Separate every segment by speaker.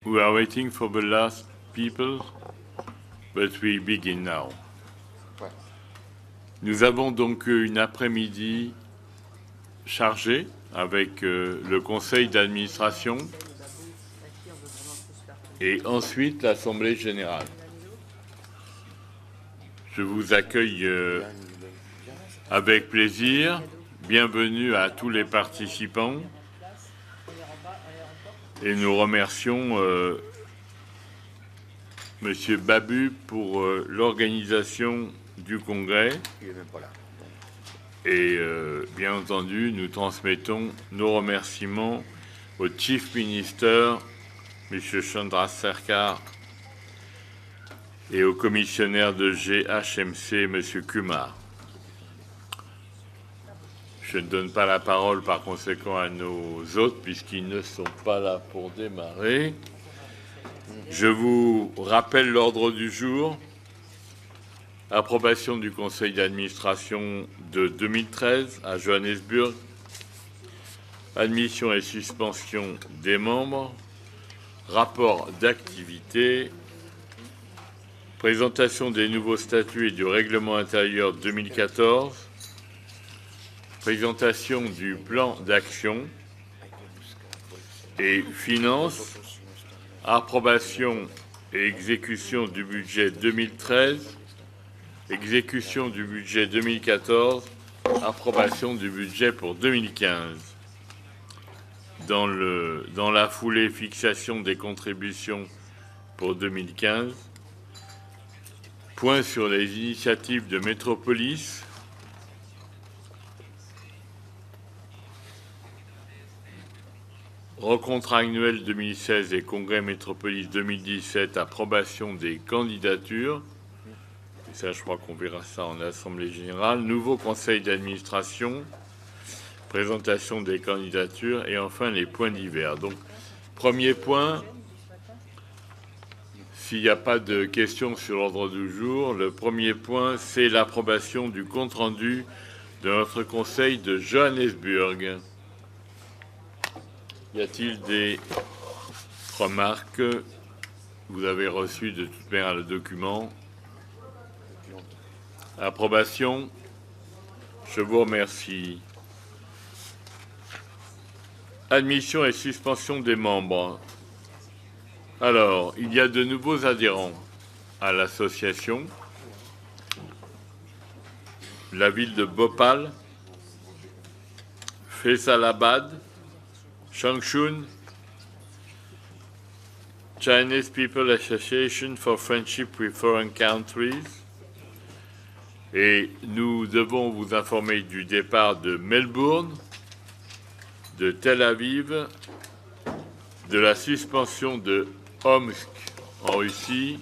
Speaker 1: We are waiting for the last people, but we begin now. Nous avons donc une après-midi chargée avec le conseil d'administration et ensuite l'Assemblée générale. Je vous accueille avec plaisir. Bienvenue à tous les participants. Et nous remercions Monsieur Babu pour l'organisation du congrès. Et bien entendu, nous transmettons nos remerciements au Chief Minister, M. Chandrasekhar, et au commissionnaire de GHMC, M. Kumar. Je ne donne pas la parole par conséquent à nos hôtes puisqu'ils ne sont pas là pour démarrer. Je vous rappelle l'ordre du jour. Approbation du conseil d'administration de 2013 à Johannesburg. Admission et suspension des membres. Rapport d'activité. Présentation des nouveaux statuts et du règlement intérieur 2014. Présentation du plan d'action et finances, approbation et exécution du budget 2013, exécution du budget 2014, approbation du budget pour 2015. Dans la foulée, fixation des contributions pour 2015. Point sur les initiatives de Métropolis. Rencontre annuelle 2016 et Congrès Métropolis 2017, approbation des candidatures. Et ça, je crois qu'on verra ça en Assemblée générale. Nouveau conseil d'administration, présentation des candidatures et enfin les points divers. Donc, premier point, s'il n'y a pas de questions sur l'ordre du jour, le premier point, c'est l'approbation du compte-rendu de notre conseil de Johannesburg. Y a-t-il des remarques? Vous avez reçu de toute manière le document. Approbation. Je vous remercie. Admission et suspension des membres. Alors, il y a de nouveaux adhérents à l'association. La ville de Bhopal, Faisalabad, Changchun, Chinese People Association for Friendship with Foreign Countries. Et nous devons vous informer du départ de Melbourne, de Tel Aviv, de la suspension de Omsk en Russie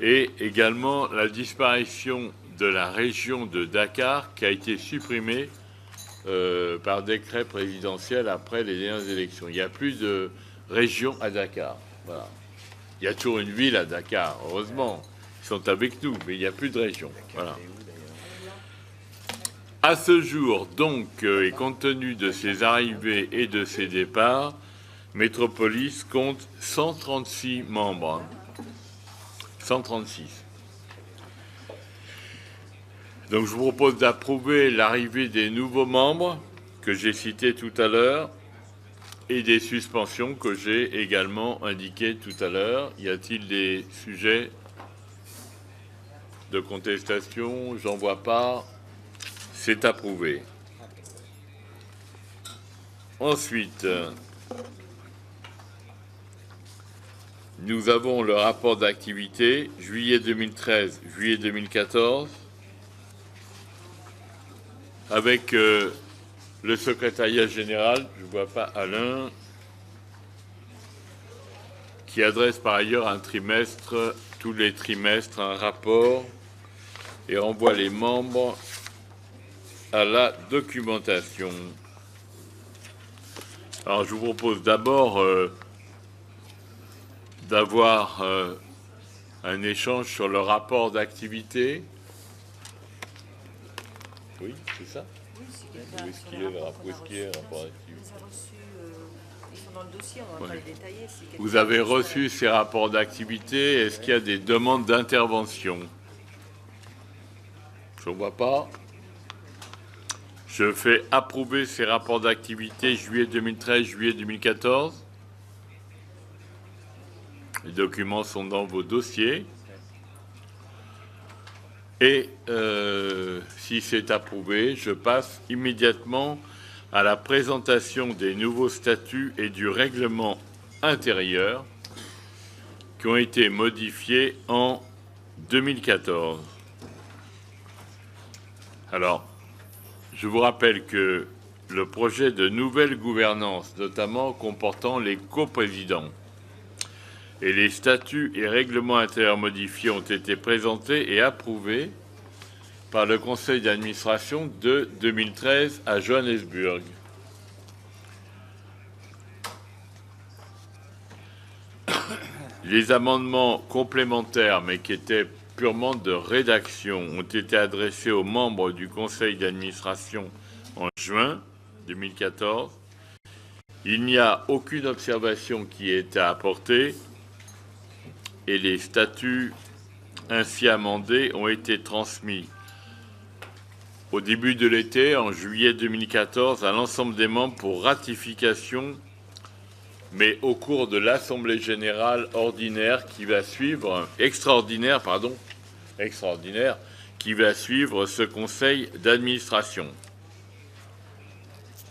Speaker 1: et également la disparition de la région de Dakar qui a été supprimée par décret présidentiel après les dernières élections. Il n'y a plus de région à Dakar. Voilà. Il y a toujours une ville à Dakar, heureusement. Ils sont avec nous, mais il n'y a plus de région. Voilà. À ce jour, donc, et compte tenu de ces arrivées et de ces départs, Métropolis compte 136 membres. 136. Donc je vous propose d'approuver l'arrivée des nouveaux membres que j'ai cités tout à l'heure et des suspensions que j'ai également indiquées tout à l'heure. Y a-t-il des sujets de contestation? J'en vois pas. C'est approuvé. Ensuite, nous avons le rapport d'activité juillet 2013, juillet 2014. Avec le secrétariat général, je ne vois pas Alain, qui adresse par ailleurs un trimestre, tous les trimestres, un rapport et renvoie les membres à la documentation. Alors je vous propose d'abord d'avoir un échange sur le rapport d'activité. Oui, c'est ça. Où est-ce qu'il est le rapport d'activité?
Speaker 2: sont dans le dossier, on ne va pas les détailler.
Speaker 1: Vous avez reçu ces rapports d'activité. Est-ce qu'il y a des demandes d'intervention? Je ne vois pas. Je fais approuver ces rapports d'activité juillet 2013, juillet 2014. Les documents sont dans vos dossiers. Et si c'est approuvé, je passe immédiatement à la présentation des nouveaux statuts et du règlement intérieur qui ont été modifiés en 2014. Alors, je vous rappelle que le projet de nouvelle gouvernance, notamment comportant les coprésidents, et les statuts et règlements intérieurs modifiés ont été présentés et approuvés par le conseil d'administration de 2013 à Johannesburg. Les amendements complémentaires, mais qui étaient purement de rédaction, ont été adressés aux membres du conseil d'administration en juin 2014. Il n'y a aucune observation qui ait été apportée et les statuts ainsi amendés ont été transmis au début de l'été, en juillet 2014, à l'ensemble des membres pour ratification, mais au cours de l'Assemblée générale ordinaire qui va suivre, extraordinaire, qui va suivre ce conseil d'administration.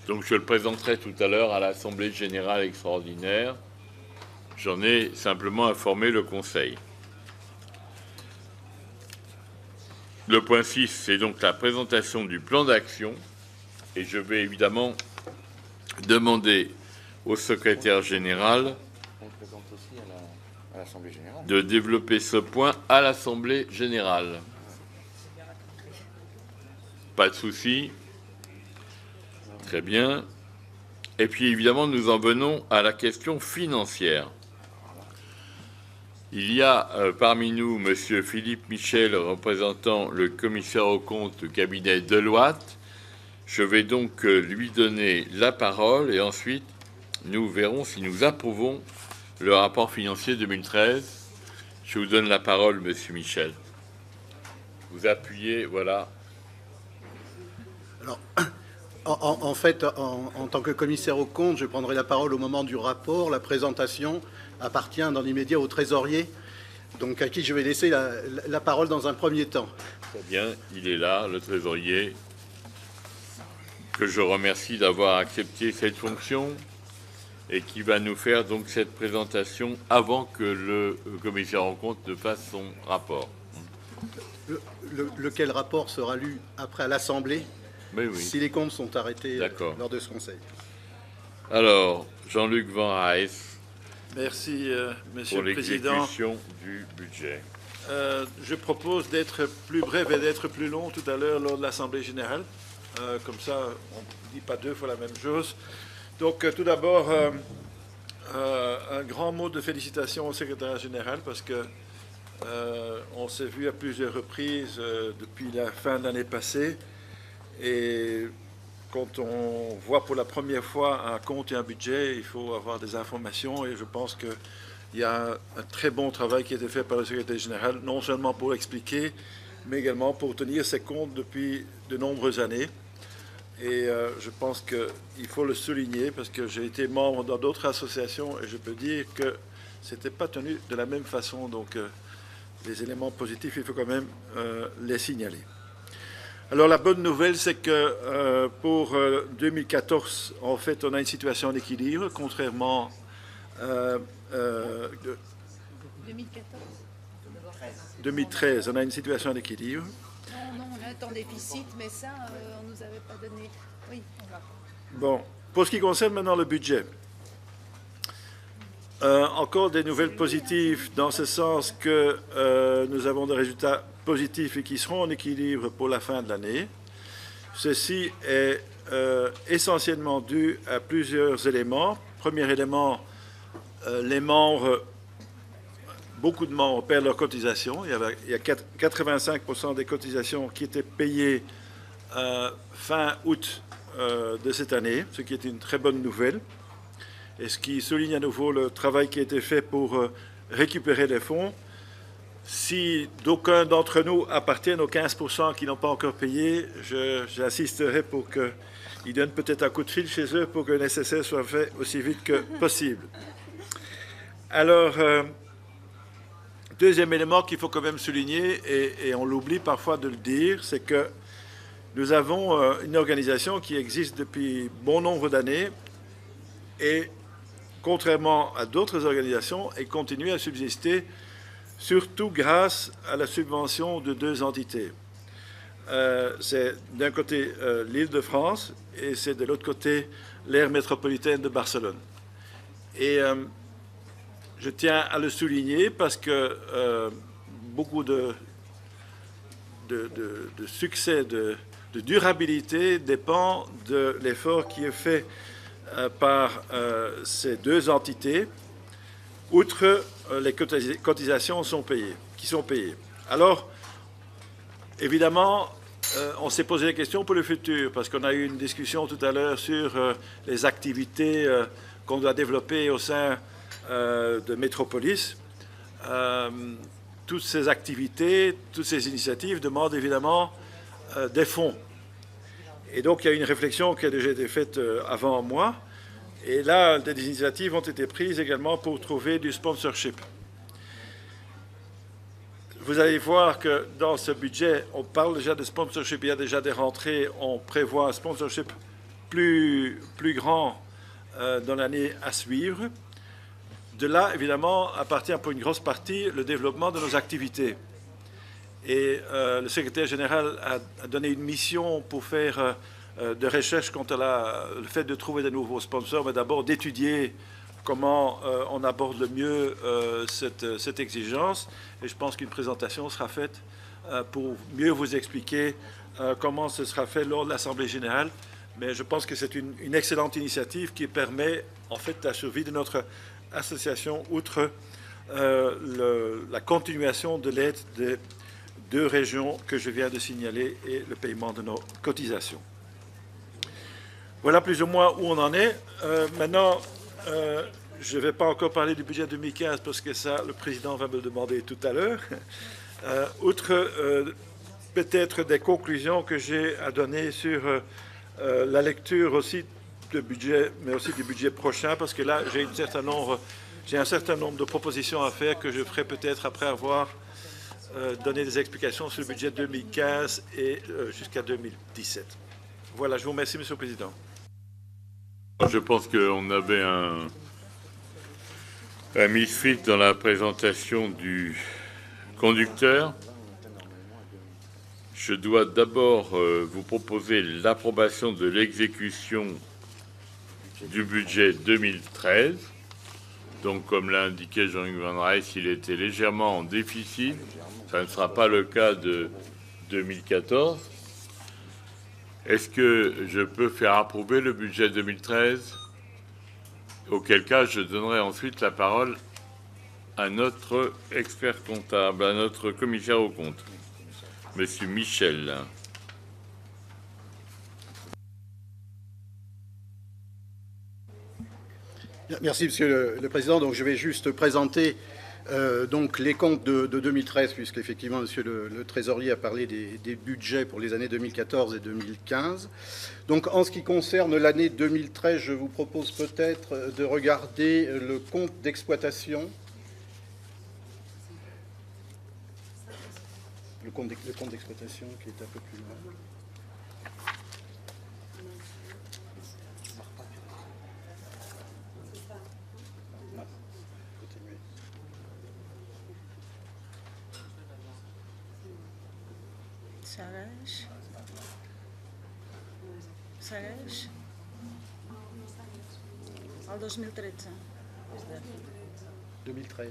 Speaker 1: Donc je le présenterai tout à l'heure à l'Assemblée générale extraordinaire. J'en ai simplement informé le Conseil. Le point 6, c'est donc la présentation du plan d'action. Et je vais évidemment demander au secrétaire général de développer ce point à l'Assemblée générale. Pas de souci. Très bien. Et puis évidemment, nous en venons à la question financière. Il y a parmi nous M. Philippe Michel, représentant le commissaire aux comptes du cabinet Deloitte. Je vais donc lui donner la parole et ensuite nous verrons si nous approuvons le rapport financier 2013. Je vous donne la parole, M. Michel. Vous appuyez, voilà.
Speaker 3: Alors, en fait, en tant que commissaire aux comptes, je prendrai la parole au moment du rapport. La présentation appartient dans l'immédiat au trésorier, donc à qui je vais laisser la parole dans un premier temps.
Speaker 1: Très bien, il est là, le trésorier, que je remercie d'avoir accepté cette fonction et qui va nous faire donc cette présentation avant que le commissaire aux comptes ne fasse son rapport.
Speaker 3: Lequel rapport sera lu après à l'Assemblée,
Speaker 1: oui.
Speaker 3: Si les comptes sont arrêtés lors de ce conseil.
Speaker 1: Alors, Jean-Luc Van Raes.
Speaker 4: Merci, Monsieur
Speaker 1: le Président. Pour l'exécution du budget.
Speaker 4: Je propose d'être plus bref et d'être plus long tout à l'heure lors de l'Assemblée générale. Comme ça, on ne dit pas deux fois la même chose. Donc, tout d'abord, un grand mot de félicitations au secrétaire général parce que on s'est vu à plusieurs reprises depuis la fin de l'année passée. Et quand on voit pour la première fois un compte et un budget, il faut avoir des informations et je pense qu'il y a un très bon travail qui a été fait par le secrétaire général, non seulement pour expliquer, mais également pour tenir ces comptes depuis de nombreuses années. Et je pense qu'il faut le souligner parce que j'ai été membre dans d'autres associations et je peux dire que ce n'était pas tenu de la même façon. Donc les éléments positifs, il faut quand même les signaler. Alors la bonne nouvelle, c'est que pour 2014, en fait, on a une situation d'équilibre, contrairement 2013, on a une situation d'équilibre.
Speaker 2: Non, on a un temps déficit, mais ça, on ne nous avait pas donné. Oui, on va.
Speaker 4: Bon, pour ce qui concerne maintenant le budget, encore des nouvelles positives dans ce sens que nous avons des résultats positifs et qui seront en équilibre pour la fin de l'année. Ceci est essentiellement dû à plusieurs éléments. Premier élément, les membres, beaucoup de membres perdent leurs cotisations. Il y a 85% des cotisations qui étaient payées fin août de cette année, ce qui est une très bonne nouvelle. et ce qui souligne à nouveau le travail qui a été fait pour récupérer les fonds. Si d'aucuns d'entre nous appartiennent aux 15% qui n'ont pas encore payé, j'insisterai pour qu'ils donnent peut-être un coup de fil chez eux pour que le nécessaire soit fait aussi vite que possible. Alors, deuxième élément qu'il faut quand même souligner, et on l'oublie parfois de le dire, c'est que nous avons une organisation qui existe depuis bon nombre d'années et, contrairement à d'autres organisations, elle continue à subsister surtout grâce à la subvention de deux entités. C'est d'un côté l'Île-de-France et c'est de l'autre côté l'aire métropolitaine de Barcelone. Et je tiens à le souligner parce que beaucoup de succès, de durabilité dépend de l'effort qui est fait par ces deux entités, outre les cotisations qui sont payées. Alors, évidemment, on s'est posé des questions pour le futur, parce qu'on a eu une discussion tout à l'heure sur les activités qu'on doit développer au sein de Métropolis. Toutes ces activités, toutes ces initiatives demandent évidemment des fonds. Et donc, il y a une réflexion qui a déjà été faite avant moi. Et là, des initiatives ont été prises également pour trouver du sponsorship. Vous allez voir que dans ce budget, on parle déjà de sponsorship, il y a déjà des rentrées, on prévoit un sponsorship plus grand dans l'année à suivre. De là, évidemment, appartient pour une grosse partie le développement de nos activités. Et le secrétaire général a donné une mission pour faire de recherche quant à le fait de trouver de nouveaux sponsors, mais d'abord d'étudier comment on aborde le mieux cette exigence. Et je pense qu'une présentation sera faite pour mieux vous expliquer comment ce sera fait lors de l'Assemblée générale. Mais je pense que c'est une excellente initiative qui permet en fait la survie de notre association, outre la continuation de l'aide des deux régions que je viens de signaler et le paiement de nos cotisations. Voilà plus ou moins où on en est. Maintenant, je ne vais pas encore parler du budget 2015 parce que ça, le président va me le demander tout à l'heure. Outre peut-être des conclusions que j'ai à donner sur la lecture aussi de budget, mais aussi du budget prochain, parce que là, j'ai un certain nombre de propositions à faire que je ferai peut-être après avoir donné des explications sur le budget 2015 et jusqu'à 2017. Voilà, je vous remercie, Monsieur le Président.
Speaker 1: Je pense qu'on avait un misfit dans la présentation du conducteur. Je dois d'abord vous proposer l'approbation de l'exécution du budget 2013. Donc, comme l'a indiqué Jean-Luc Van Rijs, il était légèrement en déficit. Ça ne sera pas le cas de 2014. Est-ce que je peux faire approuver le budget 2013? Auquel cas, je donnerai ensuite la parole à notre expert comptable, à notre commissaire aux comptes, Monsieur Michel.
Speaker 3: Merci, Monsieur le Président. Donc, je vais juste présenter donc les comptes de 2013, puisqu'effectivement, Monsieur le Trésorier a parlé des budgets pour les années 2014 et 2015. Donc, en ce qui concerne l'année 2013, je vous propose peut-être de regarder le compte d'exploitation. Le compte d'exploitation qui est un peu plus loin.
Speaker 2: Segueix el 2013.
Speaker 3: 2013.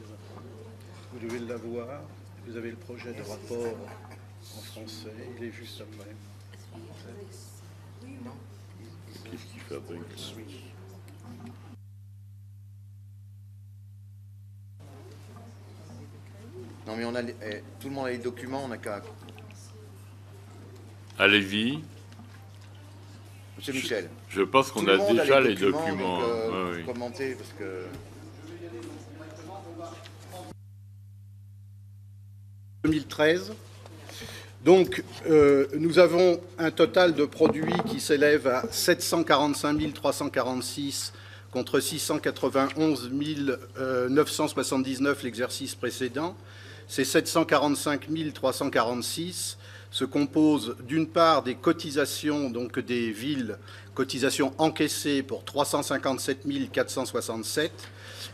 Speaker 3: Vous devez l'avoir. Vous avez le projet de rapport en français. Il est juste après.
Speaker 1: Qu'est-ce qu'il fait après?
Speaker 5: Non mais on a tout le monde a les documents, on n'a qu'à...
Speaker 1: Allez-y.
Speaker 5: Monsieur Michel.
Speaker 1: Je pense qu'on
Speaker 5: Tout le
Speaker 1: a
Speaker 5: monde
Speaker 1: déjà les
Speaker 5: documents.
Speaker 1: documents.
Speaker 5: Donc,
Speaker 1: Ouais, oui.
Speaker 5: commentez, parce que...
Speaker 3: 2013. Donc, nous avons un total de produits qui s'élève à 745 346 contre 691 979 l'exercice précédent. Ces 745 346 se composent d'une part des cotisations donc des villes, cotisations encaissées pour 357 467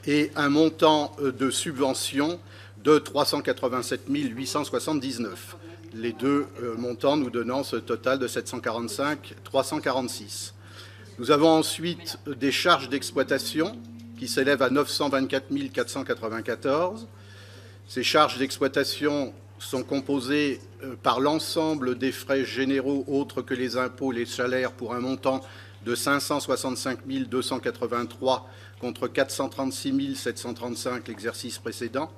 Speaker 3: et un montant de subventions de 387 879. Les deux montants nous donnant ce total de 745 346. Nous avons ensuite des charges d'exploitation qui s'élèvent à 924 494. Ces charges d'exploitation sont composées par l'ensemble des frais généraux autres que les impôts, les salaires, pour un montant de 565 283 contre 436 735 l'exercice précédent.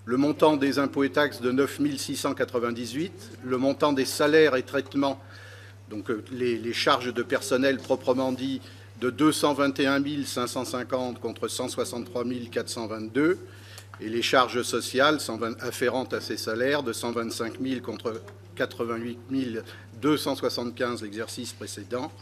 Speaker 3: Le montant des impôts et taxes de 9 698, le montant des salaires et traitements, donc les charges de personnel proprement dit, de 221 550 contre 163 422, et les charges sociales afférentes à ces salaires de 125 000 contre 88 275 l'exercice précédent.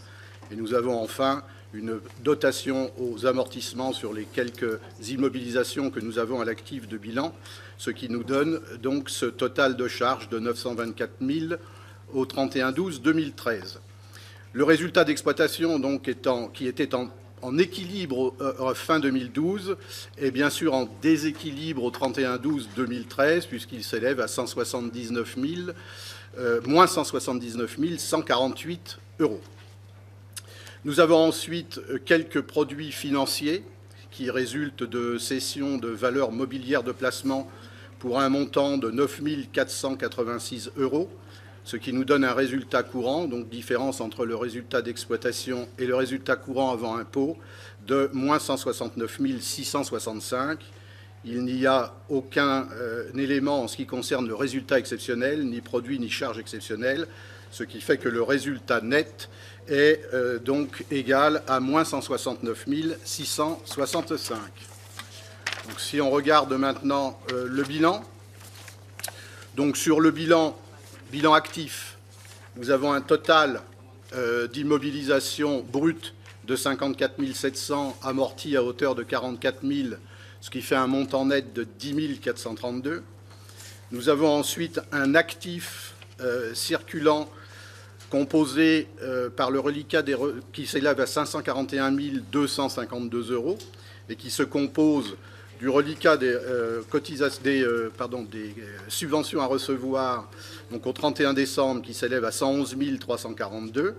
Speaker 3: Et nous avons enfin une dotation aux amortissements sur les quelques immobilisations que nous avons à l'actif de bilan, ce qui nous donne donc ce total de charges de 924 000 au 31/12/2013. Le résultat d'exploitation, donc, qui était en équilibre fin 2012, est bien sûr en déséquilibre au 31/12/2013, puisqu'il s'élève à moins 179 148 €. Nous avons ensuite quelques produits financiers qui résultent de cessions de valeurs mobilières de placement pour un montant de 9 486 €, ce qui nous donne un résultat courant, donc différence entre le résultat d'exploitation et le résultat courant avant impôt, de moins 169 665. Il n'y a aucun élément en ce qui concerne le résultat exceptionnel, ni produit ni charge exceptionnelle, ce qui fait que le résultat net est donc égal à moins 169 665. Donc, si on regarde maintenant le bilan, donc sur le bilan actif, nous avons un total d'immobilisation brute de 54 700, amorti à hauteur de 44 000, ce qui fait un montant net de 10 432. Nous avons ensuite un actif circulant composé par le reliquat qui s'élève à 541 252 € et qui se compose du reliquat des subventions à recevoir, donc au 31 décembre, qui s'élève à 111 342.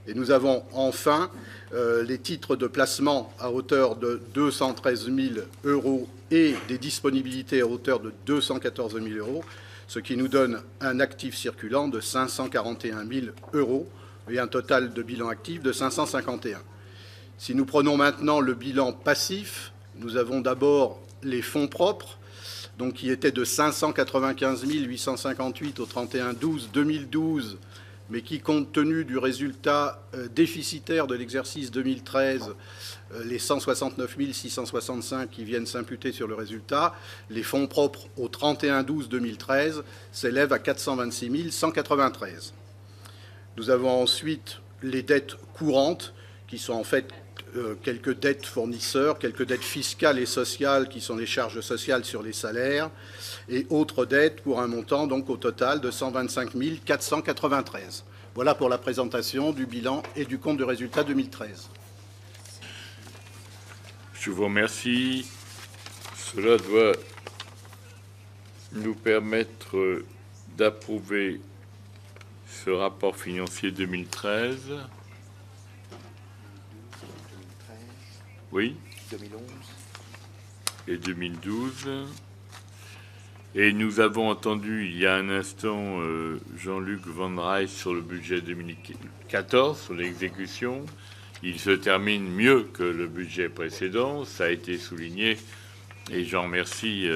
Speaker 3: Et nous avons enfin les titres de placement à hauteur de 213 000 € et des disponibilités à hauteur de 214 000 €, ce qui nous donne un actif circulant de 541 000 € et un total de bilan actif de 551. Si nous prenons maintenant le bilan passif, nous avons d'abord les fonds propres, donc qui étaient de 595 858 au 31/12/2012, mais qui, compte tenu du résultat déficitaire de l'exercice 2013, les 169 665 qui viennent s'imputer sur le résultat, les fonds propres au 31/12/2013 s'élèvent à 426 193. Nous avons ensuite les dettes courantes, qui sont en fait quelques dettes fournisseurs, quelques dettes fiscales et sociales, qui sont les charges sociales sur les salaires, et autres dettes pour un montant donc au total de 125 493. Voilà pour la présentation du bilan et du compte de résultat 2013.
Speaker 1: Je vous remercie. Cela doit nous permettre d'approuver ce rapport financier 2013. Oui.
Speaker 5: 2011.
Speaker 1: Et 2012. Et nous avons entendu il y a un instant Jean-Luc Van Rijs sur le budget 2014, sur l'exécution. Il se termine mieux que le budget précédent, ça a été souligné, et j'en remercie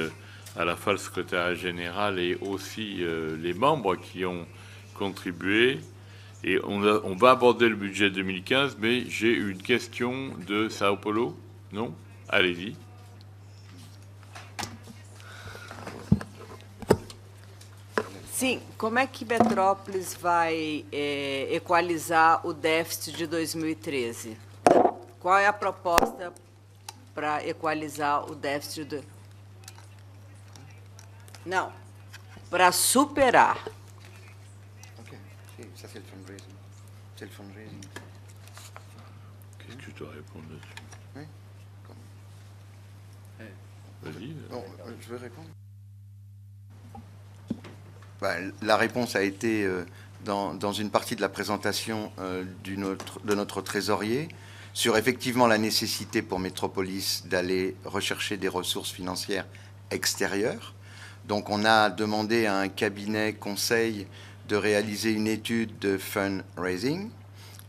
Speaker 1: à la fois le secrétaire général et aussi les membres qui ont contribué. Et on va aborder le budget 2015, mais j'ai une question de Sao Paulo. Non? Allez-y.
Speaker 6: Sim, como é que Petrópolis vai equalizar o déficit de 2013? Qual é a proposta para equalizar o déficit do... Não, para superar.
Speaker 5: Ok, si, ça c'est le fundraising. C'est le fundraising.
Speaker 1: Qu'est-ce que je dois répondre là-dessus?
Speaker 5: Oui.
Speaker 1: Vas-y.
Speaker 5: Bon, je vais répondre. La réponse a été dans une partie de la présentation de notre trésorier sur effectivement la nécessité pour Métropolis d'aller rechercher des ressources financières extérieures. Donc on a demandé à un cabinet conseil de réaliser une étude de fundraising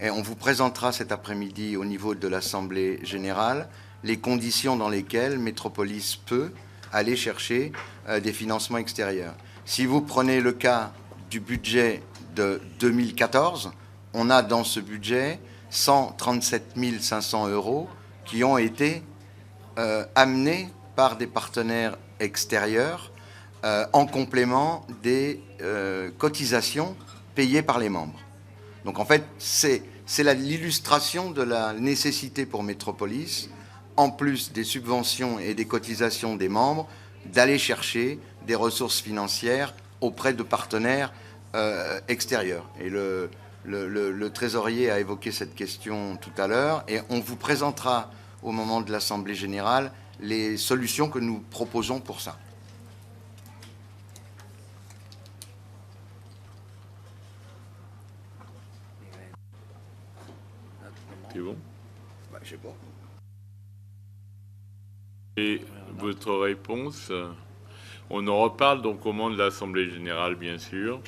Speaker 5: et on vous présentera cet après-midi au niveau de l'Assemblée générale les conditions dans lesquelles Métropolis peut aller chercher des financements extérieurs. Si vous prenez le cas du budget de 2014, on a dans ce budget 137 500 € qui ont été amenés par des partenaires extérieurs en complément des cotisations payées par les membres. Donc en fait, c'est l'illustration de la nécessité pour Métropolis, en plus des subventions et des cotisations des membres, d'aller chercher des ressources financières auprès de partenaires extérieurs. Et le trésorier a évoqué cette question tout à l'heure et on vous présentera au moment de l'Assemblée générale les solutions que nous proposons pour ça.
Speaker 1: C'est bon?
Speaker 5: Je sais pas.
Speaker 1: Et votre réponse? On en reparle donc au moment de l'Assemblée générale, bien sûr.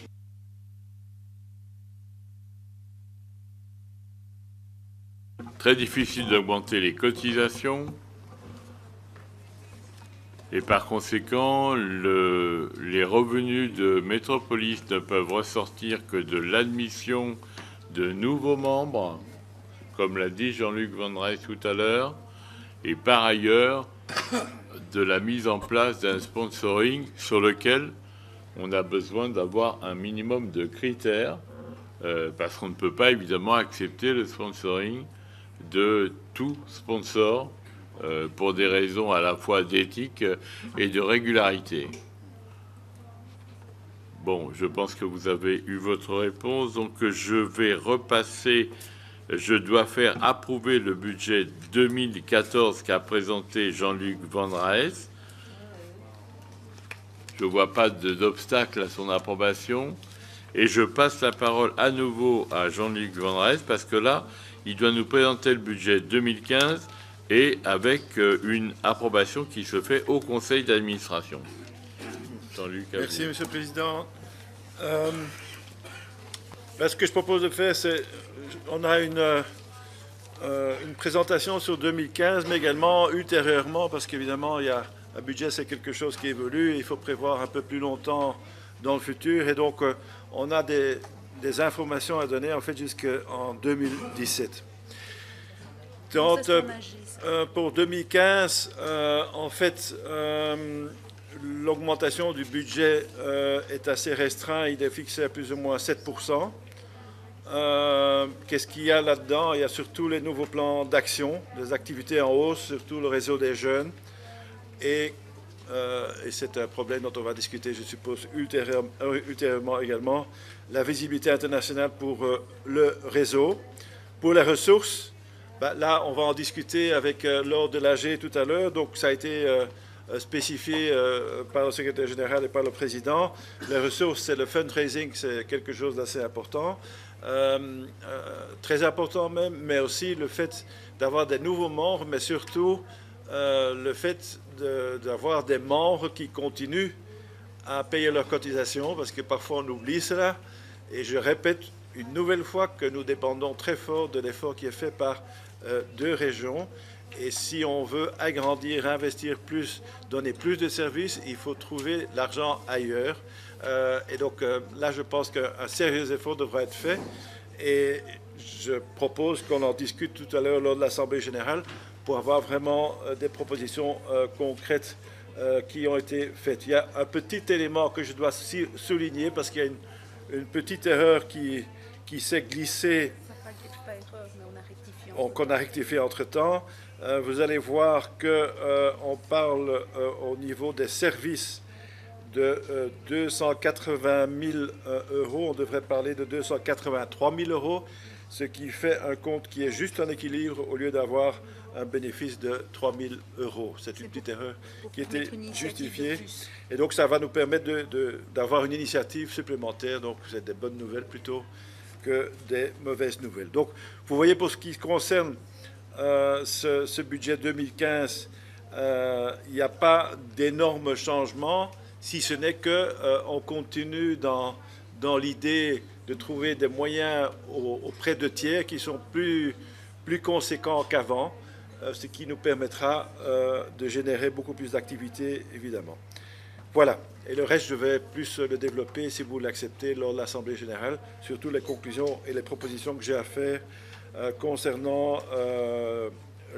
Speaker 1: Très difficile d'augmenter les cotisations. Et par conséquent, les revenus de Métropolis ne peuvent ressortir que de l'admission de nouveaux membres, comme l'a dit Jean-Luc Van Rijs tout à l'heure, et par ailleurs, de la mise en place d'un sponsoring sur lequel on a besoin d'avoir un minimum de critères, parce qu'on ne peut pas évidemment accepter le sponsoring de tout sponsor pour des raisons à la fois d'éthique et de régularité. Bon, je pense que vous avez eu votre réponse, donc je vais repasser. Je dois faire approuver le budget 2014 qu'a présenté Jean-Luc Van Rijs. Je ne vois pas d'obstacle à son approbation. Et je passe la parole à nouveau à Jean-Luc Van Rijs parce que là, il doit nous présenter le budget 2015 et avec une approbation qui se fait au conseil d'administration. Jean-Luc,
Speaker 4: merci, Monsieur le Président. Ce que je propose de faire, c'est on a une présentation sur 2015, mais également ultérieurement, parce qu'évidemment, un budget, c'est quelque chose qui évolue, et il faut prévoir un peu plus longtemps dans le futur, et donc on a des informations à donner, en fait, jusqu'en 2017. Donc, pour 2015, en fait, l'augmentation du budget est assez restreinte, il est fixé à plus ou moins 7%. Qu'est-ce qu'il y a là-dedans? Il y a surtout les nouveaux plans d'action, des activités en hausse, surtout le réseau des jeunes. Et c'est un problème dont on va discuter, je suppose, ultérieurement également, la visibilité internationale pour le réseau. Pour les ressources, là, on va en discuter avec lors de l'AG tout à l'heure. Donc, ça a été spécifié par le secrétaire général et par le président. Les ressources, c'est le fundraising, c'est quelque chose d'assez important. Très important même, mais aussi le fait d'avoir des nouveaux membres, mais surtout le fait d'avoir des membres qui continuent à payer leurs cotisations, parce que parfois on oublie cela. Et je répète une nouvelle fois que nous dépendons très fort de l'effort qui est fait par 2 régions. Et si on veut agrandir, investir plus, donner plus de services, il faut trouver l'argent ailleurs. Et donc là, je pense qu'un sérieux effort devra être fait. et je propose qu'on en discute tout à l'heure lors de l'Assemblée générale pour avoir vraiment des propositions concrètes qui ont été faites. Il y a un petit élément que je dois souligner parce qu'il y a une petite erreur qui s'est glissée,
Speaker 2: Pas erreur, mais on a rectifié.
Speaker 4: qu'on a rectifié entre-temps. Vous allez voir qu'on parle au niveau des services de 280 000 euros. On devrait parler de 283 000 euros, ce qui fait un compte qui est juste en équilibre au lieu d'avoir un bénéfice de 3 000 euros. C'est une petite erreur qui était justifiée. Et donc, ça va nous permettre d'avoir une initiative supplémentaire. Donc, c'est des bonnes nouvelles plutôt que des mauvaises nouvelles. Donc, vous voyez, pour ce qui concerne ce budget 2015, il n'y a pas d'énormes changements, si ce n'est qu'on continue dans l'idée de trouver des moyens auprès de tiers qui sont plus conséquents qu'avant, ce qui nous permettra de générer beaucoup plus d'activités, évidemment. Voilà. Et le reste, je vais plus le développer, si vous l'acceptez, lors de l'Assemblée générale, surtout les conclusions et les propositions que j'ai à faire concernant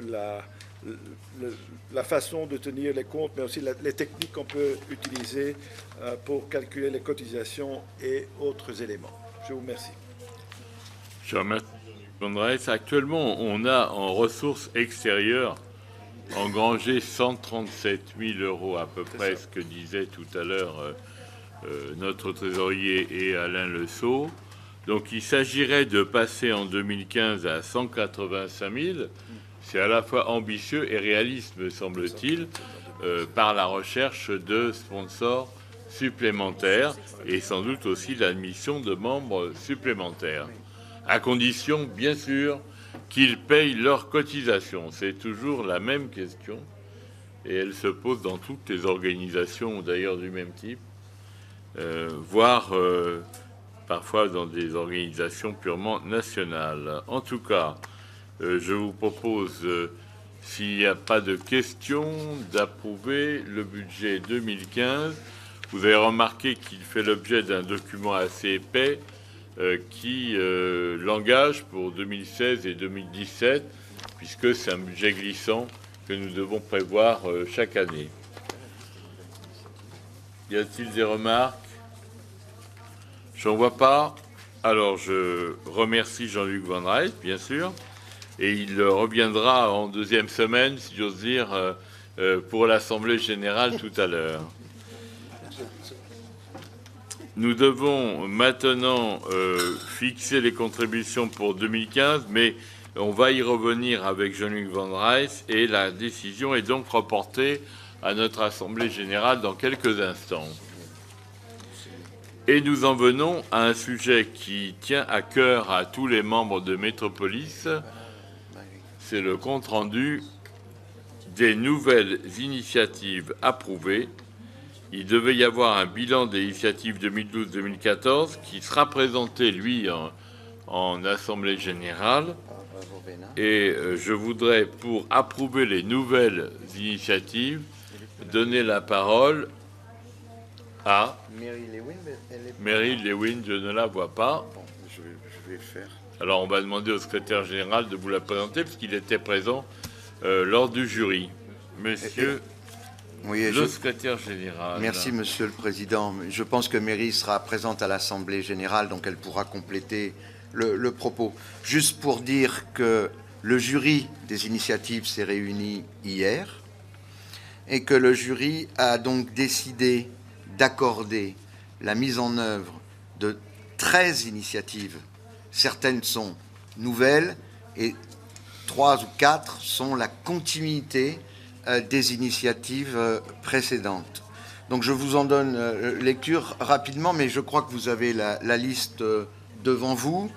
Speaker 4: la façon de tenir les comptes, mais aussi les techniques qu'on peut utiliser pour calculer les cotisations et autres éléments. Je vous remercie.
Speaker 1: Je remercie Jean-Luc. Actuellement, on a en ressources extérieures engrangé 137 000 euros à peu près, ce que disait tout à l'heure notre trésorier et Alain Le Sceau. Donc il s'agirait de passer en 2015 à 185 000. C'est à la fois ambitieux et réaliste, me semble-t-il, par la recherche de sponsors supplémentaires et sans doute aussi l'admission de membres supplémentaires, à condition, bien sûr, qu'ils payent leurs cotisations. C'est toujours la même question et elle se pose dans toutes les organisations, d'ailleurs du même type, voire parfois dans des organisations purement nationales. En tout cas, je vous propose, s'il n'y a pas de questions, d'approuver le budget 2015. Vous avez remarqué qu'il fait l'objet d'un document assez épais qui l'engage pour 2016 et 2017, puisque c'est un budget glissant que nous devons prévoir chaque année. Y a-t-il des remarques? Je n'en vois pas. Alors, je remercie Jean-Luc Van Rys, bien sûr, et il reviendra en deuxième semaine, si j'ose dire, pour l'Assemblée générale tout à l'heure. Nous devons maintenant fixer les contributions pour 2015, mais on va y revenir avec Jean-Luc Van Rys, et la décision est donc reportée à notre Assemblée générale dans quelques instants. Et nous en venons à un sujet qui tient à cœur à tous les membres de Métropolis, c'est le compte-rendu des nouvelles initiatives approuvées. Il devait y avoir un bilan des initiatives 2012-2014 qui sera présenté, lui, en Assemblée générale. Et je voudrais, pour approuver les nouvelles initiatives, donner la parole à Mary Lewin. Je ne la vois pas.
Speaker 5: Bon, je vais le faire.
Speaker 1: Alors, on va demander au secrétaire général de vous la présenter, puisqu'il était présent lors du jury. Monsieur le secrétaire général.
Speaker 5: Merci, Monsieur le Président. Je pense que Mary sera présente à l'Assemblée générale, donc elle pourra compléter le propos. Juste pour dire que le jury des initiatives s'est réuni hier et que le jury a donc décidé d'accorder la mise en œuvre de 13 initiatives. Certaines sont nouvelles et 3 ou 4 sont la continuité des initiatives précédentes. Donc je vous en donne lecture rapidement, mais je crois que vous avez la liste devant vous.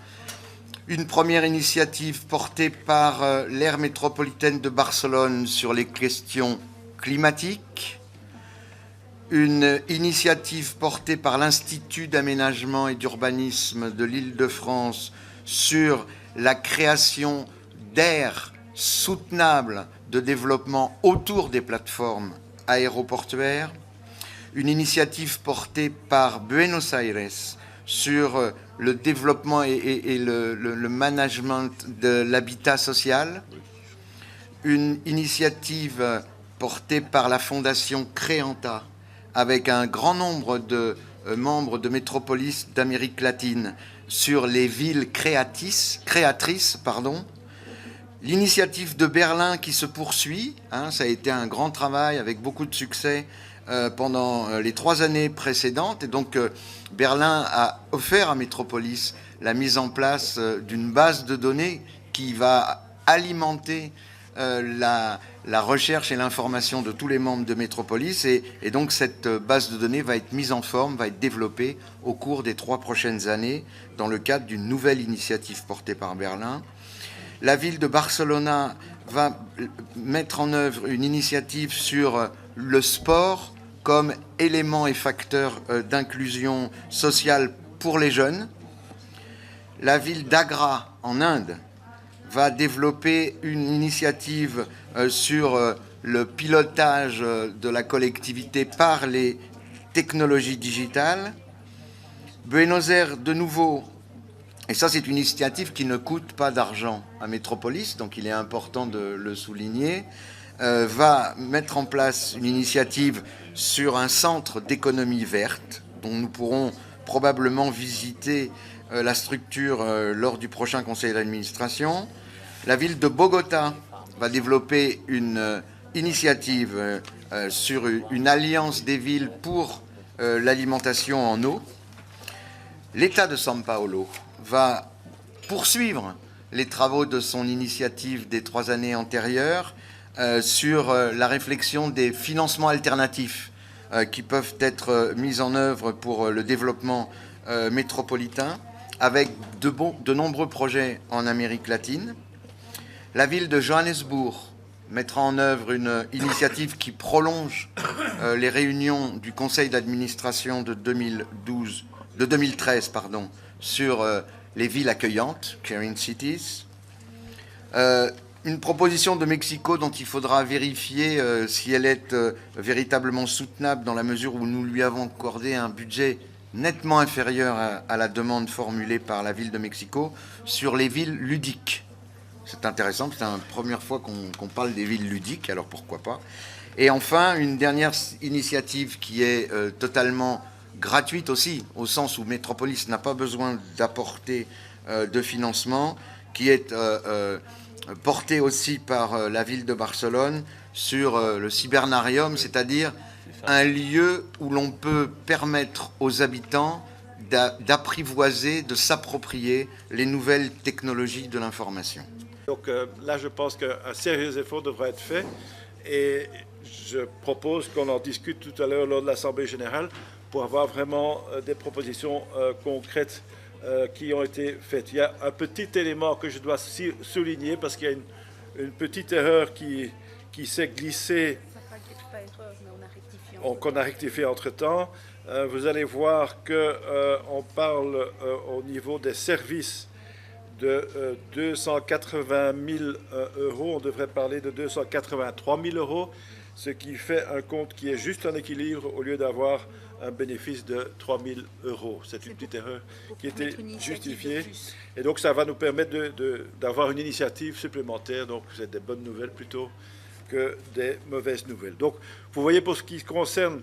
Speaker 5: Une première initiative portée par l'aire métropolitaine de Barcelone sur les questions climatiques. Une initiative portée par l'Institut d'aménagement et d'urbanisme de l'Île-de-France sur la création d'aires soutenables de développement autour des plateformes aéroportuaires. Une initiative portée par Buenos Aires sur le développement et le management de l'habitat social. Une initiative portée par la Fondation Créanta, avec un grand nombre de membres de Métropolis d'Amérique latine sur les villes créatrices. L'initiative de Berlin qui se poursuit, ça a été un grand travail avec beaucoup de succès pendant les 3 années précédentes. Et donc Berlin a offert à Métropolis la mise en place d'une base de données qui va alimenter la recherche et l'information de tous les membres de Métropolis. Et donc cette base de données va être mise en forme, va être développée au cours des 3 prochaines années dans le cadre d'une nouvelle initiative portée par Berlin. La ville de Barcelona va mettre en œuvre une initiative sur le sport comme élément et facteur d'inclusion sociale pour les jeunes. La ville d'Agra, en Inde, va développer une initiative sur le pilotage de la collectivité par les technologies digitales. Buenos Aires, de nouveau, et ça c'est une initiative qui ne coûte pas d'argent à Métropolis, donc il est important de le souligner, va mettre en place une initiative sur un centre d'économie verte, dont nous pourrons probablement visiter la structure lors du prochain conseil d'administration. La ville de Bogota va développer une initiative sur une alliance des villes pour l'alimentation en eau. L'État de São Paulo va poursuivre les travaux de son initiative des 3 années antérieures sur la réflexion des financements alternatifs qui peuvent être mis en œuvre pour le développement métropolitain, avec de nombreux projets en Amérique latine. La ville de Johannesburg mettra en œuvre une initiative qui prolonge les réunions du conseil d'administration de 2013 sur les villes accueillantes, Caring Cities. Une proposition de Mexico dont il faudra vérifier si elle est véritablement soutenable dans la mesure où nous lui avons accordé un budget nettement inférieur à la demande formulée par la ville de Mexico sur les villes ludiques. C'est intéressant, c'est la première fois qu'on parle des villes ludiques, alors pourquoi pas. Et enfin, une dernière initiative qui est totalement gratuite aussi, au sens où Métropolis n'a pas besoin d'apporter de financement, qui est portée aussi par la ville de Barcelone sur le cybernarium, c'est-à-dire un lieu où l'on peut permettre aux habitants d'apprivoiser, de s'approprier les nouvelles technologies de l'information.
Speaker 4: Donc là, je pense qu'un sérieux effort devra être fait et je propose qu'on en discute tout à l'heure lors de l'Assemblée générale pour avoir vraiment des propositions concrètes qui ont été faites. Il y a un petit élément que je dois souligner parce qu'il y a une petite erreur qui s'est glissée, qu'on a rectifié entre-temps. Vous allez voir qu'on parle au niveau des services de 280 000 euros, on devrait parler de 283 000 euros, ce qui fait un compte qui est juste en équilibre au lieu d'avoir un bénéfice de 3 000 euros. C'est une petite erreur qui était justifiée. Et donc, ça va nous permettre d'avoir une initiative supplémentaire. Donc, c'est des bonnes nouvelles plutôt que des mauvaises nouvelles. Donc, vous voyez, pour ce qui concerne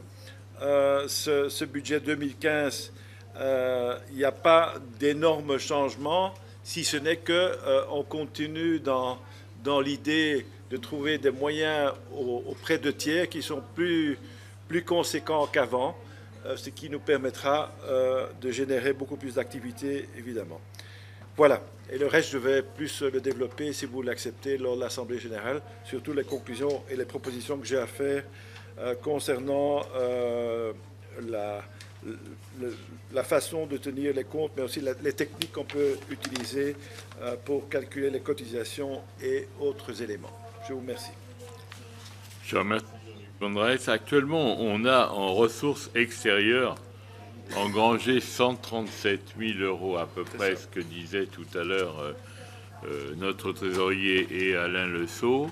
Speaker 4: ce budget 2015, il n'y a pas d'énormes changements, si ce n'est qu'on continue dans l'idée de trouver des moyens auprès de tiers qui sont plus conséquents qu'avant, ce qui nous permettra de générer beaucoup plus d'activités, évidemment. Voilà. Et le reste, je vais plus le développer, si vous l'acceptez, lors de l'Assemblée générale, surtout les conclusions et les propositions que j'ai à faire concernant la façon de tenir les comptes, mais aussi les techniques qu'on peut utiliser pour calculer les cotisations et autres éléments. Je vous remercie.
Speaker 1: Je remercie. Actuellement, on a en ressources extérieures engrangé 137 000 euros à peu près, ce que disait tout à l'heure notre trésorier et Alain Le Sceau.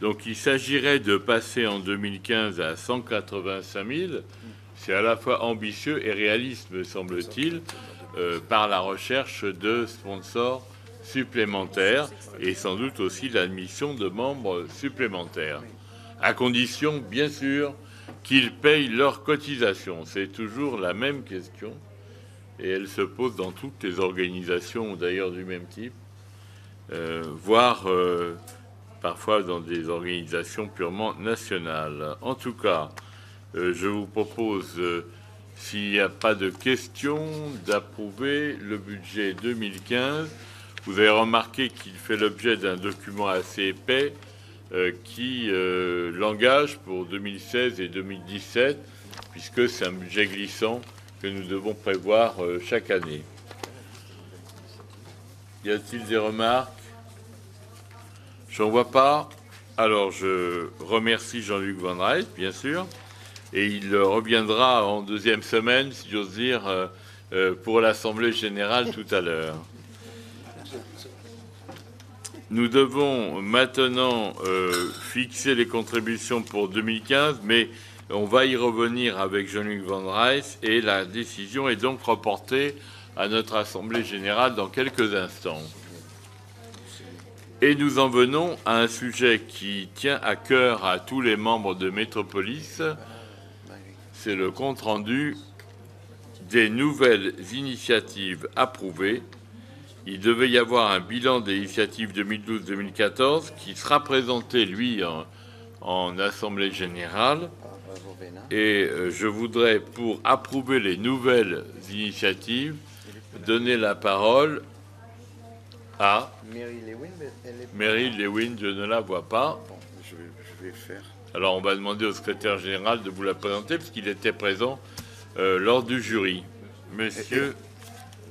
Speaker 1: Donc il s'agirait de passer en 2015 à 185 000. C'est à la fois ambitieux et réaliste, me semble-t-il. par la recherche de sponsors supplémentaires et sans doute aussi l'admission de membres supplémentaires, à condition, bien sûr, qu'ils payent leurs cotisations. C'est toujours la même question et elle se pose dans toutes les organisations, d'ailleurs du même type, voire parfois dans des organisations purement nationales. En tout cas, je vous propose, s'il n'y a pas de questions, d'approuver le budget 2015. Vous avez remarqué qu'il fait l'objet d'un document assez épais qui l'engage pour 2016 et 2017, puisque c'est un budget glissant que nous devons prévoir chaque année. Y a-t-il des remarques? Je n'en vois pas. Alors, je remercie Jean-Luc Van Rys, bien sûr, et il reviendra en deuxième semaine, si j'ose dire, pour l'Assemblée générale tout à l'heure. Nous devons maintenant fixer les contributions pour 2015, mais on va y revenir avec Jean-Luc Van Rys et la décision est donc reportée à notre Assemblée générale dans quelques instants. Et nous en venons à un sujet qui tient à cœur à tous les membres de Métropolis, c'est le compte-rendu des nouvelles initiatives approuvées. Il devait y avoir un bilan des initiatives 2012-2014 qui sera présenté, lui, en Assemblée générale. Et je voudrais, pour approuver les nouvelles initiatives, donner la parole à Mary Lewin. Je ne la vois pas.
Speaker 5: Bon, je vais faire.
Speaker 1: Alors on va demander au secrétaire général de vous la présenter, puisqu'il était présent lors du jury. Monsieur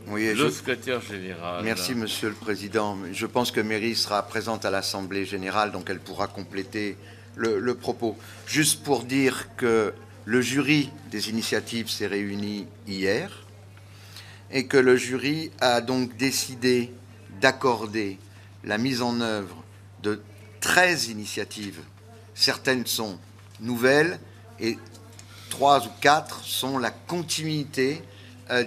Speaker 5: Oui,
Speaker 1: le secrétaire général.
Speaker 5: Merci, Monsieur le Président. Je pense que Mary sera présente à l'Assemblée générale, donc elle pourra compléter le propos. Juste pour dire que le jury des initiatives s'est réuni hier et que le jury a donc décidé d'accorder la mise en œuvre de 13 initiatives. Certaines sont nouvelles et 3 ou 4 sont la continuité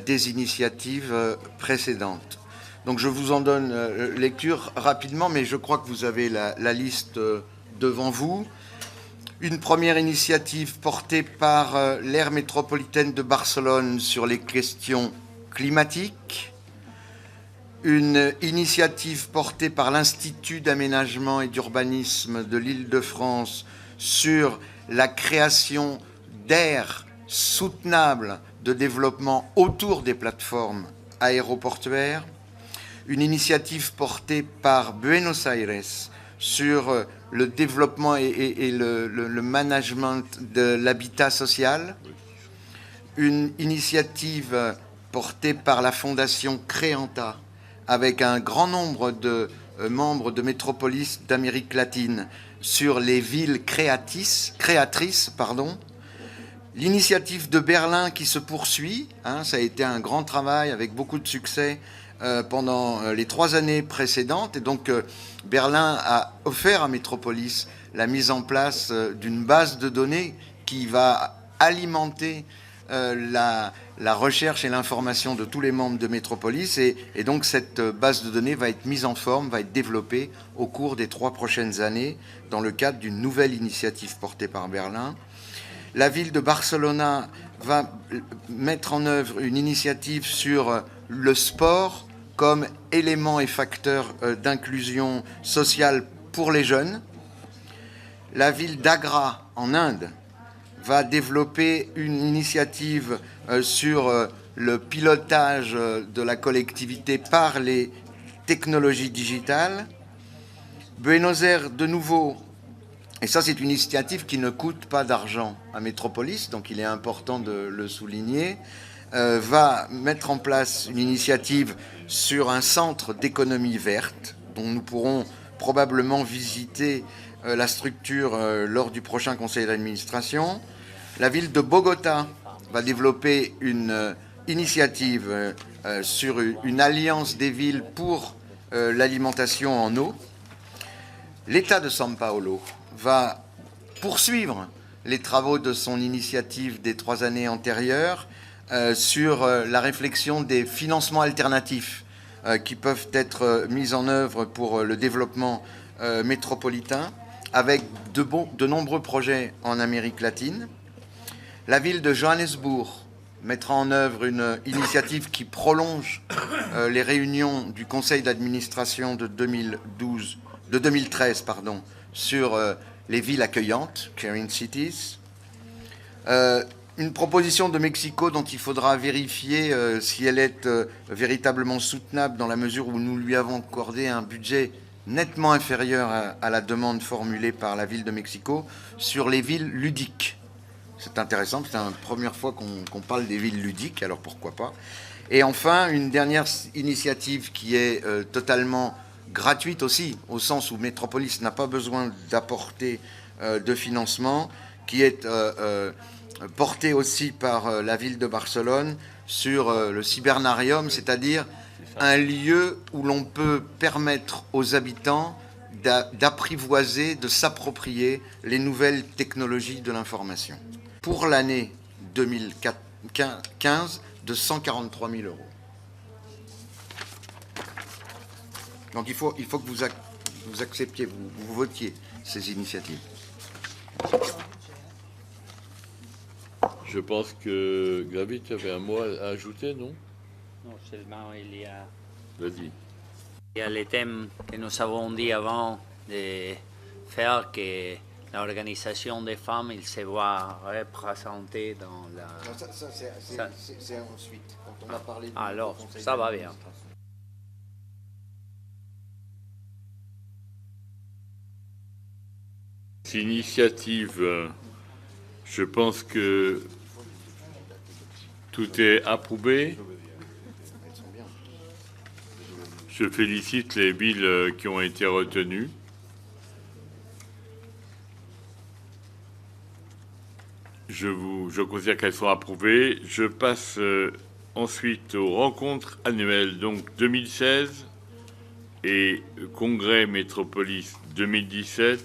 Speaker 5: des initiatives précédentes. Donc je vous en donne lecture rapidement, mais je crois que vous avez la liste devant vous. Une première initiative portée par l'aire métropolitaine de Barcelone sur les questions climatiques. Une initiative portée par l'Institut d'aménagement et d'urbanisme de l'Île-de-France sur la création d'aires soutenables de développement autour des plateformes aéroportuaires. Une initiative portée par Buenos Aires sur le développement et le management de l'habitat social. Une initiative portée par la Fondation Créanta avec un grand nombre de membres de Métropolis d'Amérique latine sur les villes créatrices. L'initiative de Berlin qui se poursuit, ça a été un grand travail avec beaucoup de succès pendant les 3 années précédentes. Et donc Berlin a offert à Métropolis la mise en place d'une base de données qui va alimenter la recherche et l'information de tous les membres de Métropolis. Et donc cette base de données va être mise en forme, va être développée au cours des 3 prochaines années dans le cadre d'une nouvelle initiative portée par Berlin. La ville de Barcelona va mettre en œuvre une initiative sur le sport comme élément et facteur d'inclusion sociale pour les jeunes. La ville d'Agra, en Inde, va développer une initiative sur le pilotage de la collectivité par les technologies digitales. Buenos Aires, de nouveau, et ça c'est une initiative qui ne coûte pas d'argent à Métropolis, donc il est important de le souligner, va mettre en place une initiative sur un centre d'économie verte, dont nous pourrons probablement visiter la structure lors du prochain conseil d'administration. La ville de Bogota va développer une initiative sur une alliance des villes pour l'alimentation en eau. L'État de São Paulo va poursuivre les travaux de son initiative des 3 années antérieures sur la réflexion des financements alternatifs qui peuvent être mis en œuvre pour le développement métropolitain, avec de nombreux projets en Amérique latine. La ville de Johannesburg mettra en œuvre une initiative qui prolonge les réunions du conseil d'administration de 2013 sur les villes accueillantes, Caring Cities. Une proposition de Mexico dont il faudra vérifier si elle est véritablement soutenable dans la mesure où nous lui avons accordé un budget nettement inférieur à la demande formulée par la ville de Mexico sur les villes ludiques. C'est intéressant, c'est la première fois qu'on parle des villes ludiques, alors pourquoi pas. Et enfin, une dernière initiative qui est totalement gratuite aussi, au sens où Métropolis n'a pas besoin d'apporter de financement, qui est portée aussi par la ville de Barcelone sur le cybernarium, c'est-à-dire un lieu où l'on peut permettre aux habitants d'apprivoiser, de s'approprier les nouvelles technologies de l'information. Pour l'année 2015, de 143 000 €. Donc il faut que vous acceptiez, vous votiez ces initiatives.
Speaker 1: Je pense que, Gabi, tu avais un mot à ajouter, non?
Speaker 7: Non, seulement
Speaker 1: Vas-y.
Speaker 7: il y a les thèmes que nous avons dit avant de faire que l'organisation des femmes, il se voit représentée dans la...
Speaker 5: Non, ça c'est ensuite, quand on a parlé du
Speaker 7: Alors,
Speaker 5: conseil
Speaker 7: ça va bien.
Speaker 5: d'administration.
Speaker 1: Cette initiative, je pense que tout est approuvé. Je félicite les villes qui ont été retenues. Je considère qu'elles sont approuvées. Je passe ensuite aux rencontres annuelles, donc 2016 et Congrès Métropolis 2017.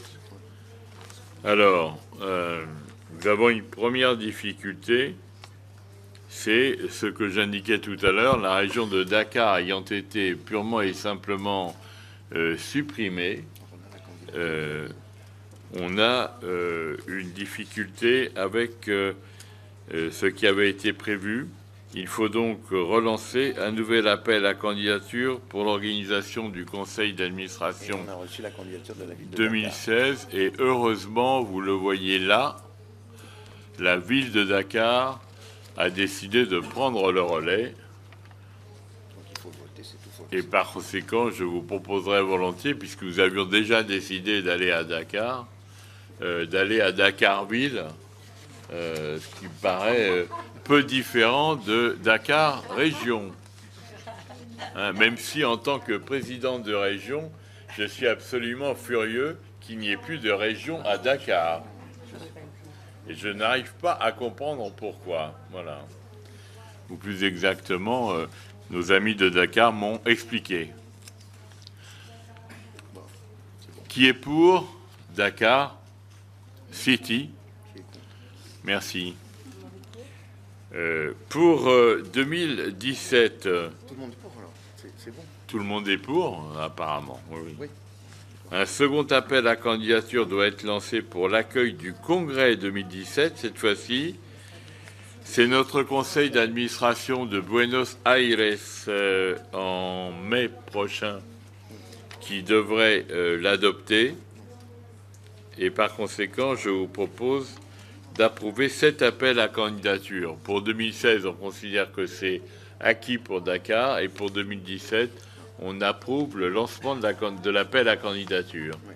Speaker 1: Alors, nous avons une première difficulté, c'est ce que j'indiquais tout à l'heure, la région de Dakar ayant été purement et simplement supprimée. On a une difficulté avec ce qui avait été prévu. Il faut donc relancer un nouvel appel à candidature pour l'organisation du conseil d'administration
Speaker 5: On a reçu la candidature de la ville de
Speaker 1: 2016. Et heureusement, vous le voyez là, la ville de Dakar a décidé de prendre le relais.
Speaker 5: Donc il faut voter, c'est tout.
Speaker 1: Et par conséquent, je vous proposerai volontiers, puisque nous avions déjà décidé d'aller à Dakar, d'aller à Dakarville, ce qui me paraît peu différent de Dakar région. Hein, même si en tant que président de région, je suis absolument furieux qu'il n'y ait plus de région à Dakar. Et je n'arrive pas à comprendre pourquoi. Voilà. Ou plus exactement, nos amis de Dakar m'ont expliqué. Qui est pour Dakar City? Merci. Pour 2017,
Speaker 5: Tout le monde est pour, alors c'est bon.
Speaker 1: tout le monde est pour, apparemment. Oui.
Speaker 5: Oui.
Speaker 1: Un second appel à candidature doit être lancé pour l'accueil du congrès 2017. Cette fois-ci, c'est notre conseil d'administration de Buenos Aires en mai prochain qui devrait l'adopter. Et par conséquent, je vous propose d'approuver cet appel à candidature. Pour 2016, on considère que c'est acquis pour Dakar, et pour 2017, on approuve le lancement de l'appel à candidature.
Speaker 5: Oui.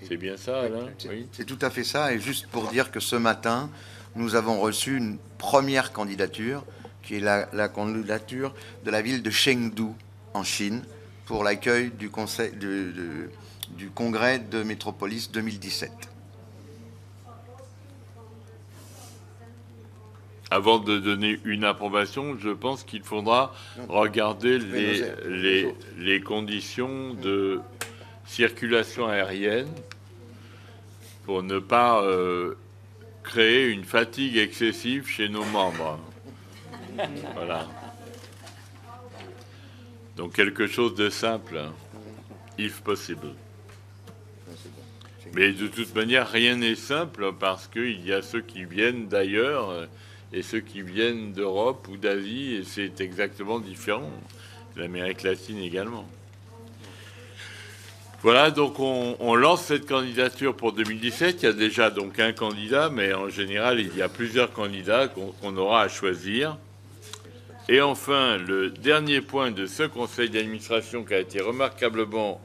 Speaker 1: C'est bien ça, Alain? Oui.
Speaker 5: C'est tout à fait ça, et juste pour dire que ce matin, nous avons reçu une première candidature, qui est la candidature de la ville de Chengdu, en Chine, pour l'accueil du congrès de Métropolis 2017.
Speaker 1: Avant de donner une approbation, je pense qu'il faudra regarder les conditions de circulation aérienne pour ne pas créer une fatigue excessive chez nos membres. Voilà. Donc quelque chose de simple, hein. If possible. Mais de toute manière, rien n'est simple parce qu'il y a ceux qui viennent d'ailleurs et ceux qui viennent d'Europe ou d'Asie, et c'est exactement différent. L'Amérique latine également. Voilà, donc on lance cette candidature pour 2017. Il y a déjà donc un candidat, mais en général, il y a plusieurs candidats qu'on aura à choisir. Et enfin, le dernier point de ce conseil d'administration qui a été remarquablement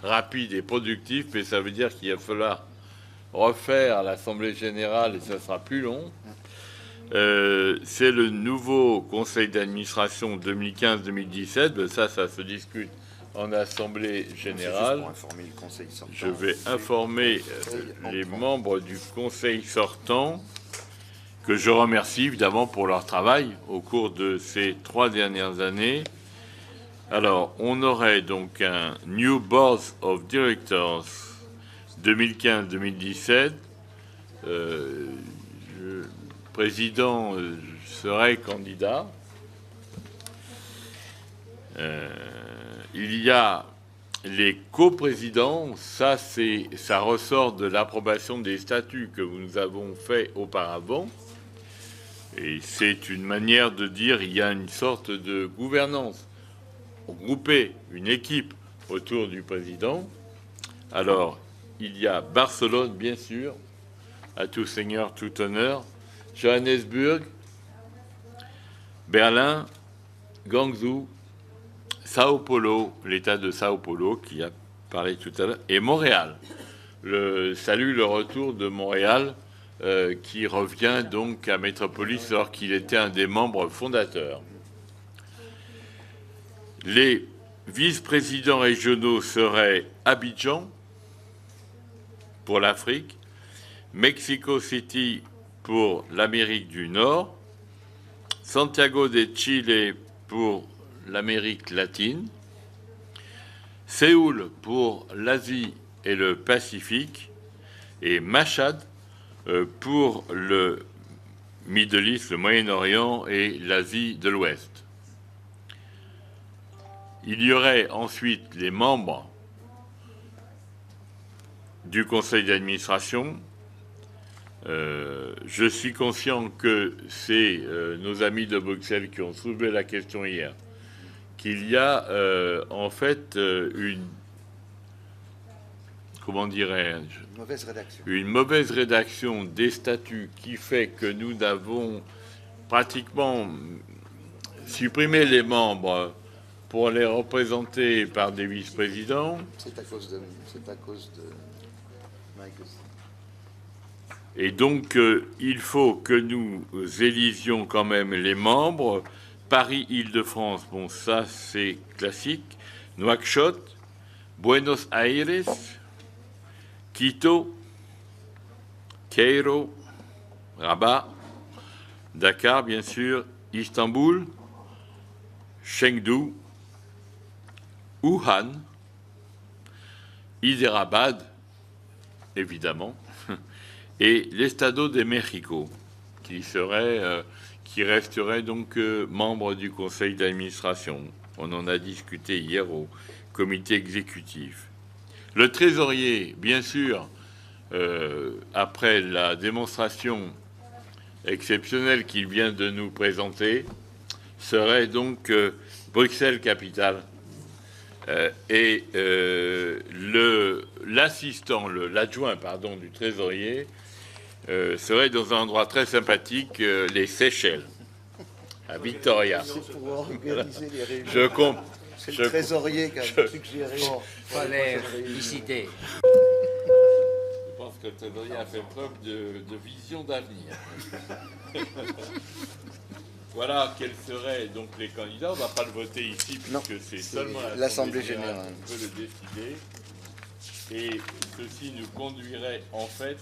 Speaker 1: rapide et productif, mais ça veut dire qu'il va falloir refaire l'Assemblée générale et ça sera plus long. C'est le nouveau conseil d'administration 2015-2017. Ben ça se discute en Assemblée générale.
Speaker 5: Pour informer le conseil sortant.
Speaker 1: Je vais informer les membres du conseil sortant, que je remercie évidemment pour leur travail au cours de ces 3 dernières années. Alors, on aurait donc un New Board of Directors 2015-2017. Le président serait candidat. Il y a les coprésidents, ça ressort de l'approbation des statuts que nous avons fait auparavant. Et c'est une manière de dire il y a une sorte de gouvernance, regrouper une équipe autour du président. Alors, il y a Barcelone, bien sûr, à tout seigneur, tout honneur, Johannesburg, Berlin, Guangzhou, Sao Paulo, l'État de Sao Paulo, qui a parlé tout à l'heure, et Montréal. Salue le retour de Montréal, qui revient donc à Métropolis alors qu'il était un des membres fondateurs. Les vice-présidents régionaux seraient Abidjan pour l'Afrique, Mexico City pour l'Amérique du Nord, Santiago de Chile pour l'Amérique latine, Séoul pour l'Asie et le Pacifique, et Mashhad pour le Middle East, le Moyen-Orient et l'Asie de l'Ouest. Il y aurait ensuite les membres du conseil d'administration. Je suis conscient que c'est nos amis de Bruxelles qui ont soulevé la question hier, qu'il y a en fait une, comment dirais-je, une mauvaise rédaction des statuts qui fait que nous avons pratiquement supprimé les membres pour les représenter par des vice-présidents.
Speaker 5: C'est à cause de Mike aussi.
Speaker 1: Et donc, il faut que nous élisions quand même les membres. Paris-Île-de-France, bon, ça c'est classique. Nouakchott, Buenos Aires, Quito, Cairo, Rabat, Dakar, bien sûr, Istanbul, Chengdu, Wuhan, Hyderabad, évidemment, et l'Estado de México, qui resterait donc membre du conseil d'administration. On en a discuté hier au comité exécutif. Le trésorier, bien sûr, après la démonstration exceptionnelle qu'il vient de nous présenter, serait donc Bruxelles-Capitale. Et l'adjoint du trésorier serait dans un endroit très sympathique, les Seychelles, à Victoria.
Speaker 5: C'est pour organiser les réunions. C'est le trésorier qui a suggéré.
Speaker 7: Il fallait visiter.
Speaker 1: Je pense que le trésorier a fait preuve de vision d'avenir. Voilà quels seraient donc les candidats. On ne va pas le voter ici puisque c'est seulement
Speaker 5: l'Assemblée générale
Speaker 1: qui peut le décider. Et ceci nous conduirait en fait.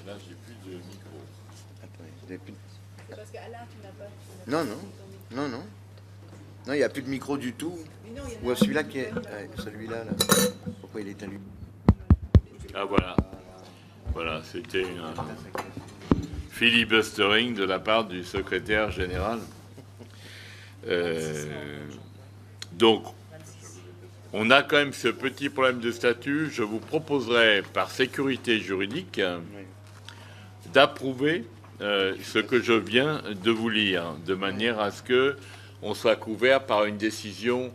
Speaker 1: Là, j'ai plus de micro.
Speaker 5: Attendez,
Speaker 2: C'est parce qu'Alain, tu n'as pas.
Speaker 5: Non, il n'y a plus de micro du tout.
Speaker 2: Mais non, il y en a
Speaker 5: Ou
Speaker 2: un
Speaker 5: celui-là
Speaker 2: qui
Speaker 5: qui est.
Speaker 2: donne,
Speaker 5: Celui-là, là. Pourquoi il est allumé?
Speaker 1: Ah voilà. Voilà, c'était un filibustering de la part du secrétaire général. Donc, on a quand même ce petit problème de statut. Je vous proposerai, par sécurité juridique, d'approuver ce que je viens de vous lire, de manière à ce que on soit couvert par une décision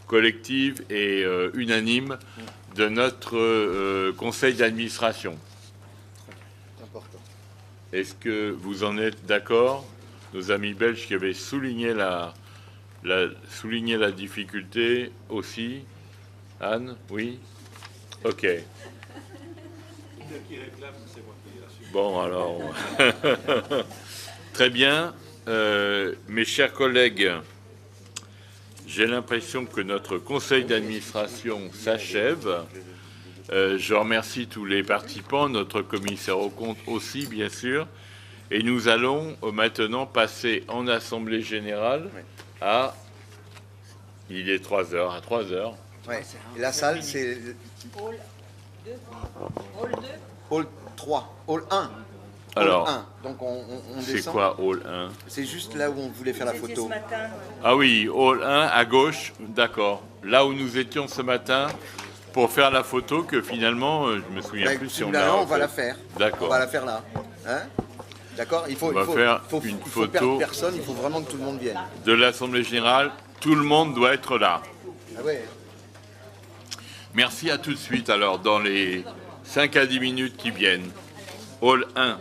Speaker 1: collective et unanime de notre conseil d'administration. Est-ce que vous en êtes d'accord? Nos amis belges qui avaient souligné la difficulté aussi. Anne, oui? OK. Bon, alors... Très bien. Mes chers collègues, j'ai l'impression que notre conseil d'administration s'achève. Je remercie tous les participants, notre commissaire aux comptes aussi, bien sûr. Et nous allons maintenant passer en Assemblée générale à... Il est 3 heures, à 3 heures.
Speaker 5: Ouais. Et la salle, c'est... Hall 3, Hall 1.
Speaker 1: Alors,
Speaker 5: Hall 1. Donc on
Speaker 1: c'est
Speaker 5: descend.
Speaker 1: quoi Hall 1?
Speaker 5: C'est juste là où on voulait faire la photo.
Speaker 1: Ah oui, Hall 1 à gauche, d'accord. Là où nous étions ce matin pour faire la photo que finalement, je me souviens plus si on l'a...
Speaker 5: on va la faire.
Speaker 1: D'accord.
Speaker 5: On va la faire là. Hein? D'accord. Il faut
Speaker 1: faire une
Speaker 5: faut
Speaker 1: photo
Speaker 5: perdre personne. Il faut vraiment que tout le monde vienne.
Speaker 1: de l'Assemblée générale. Tout le monde doit être là.
Speaker 5: Ah ouais.
Speaker 1: Merci, à tout de suite. Alors, dans les 5 à 10 minutes qui viennent. Hall 1.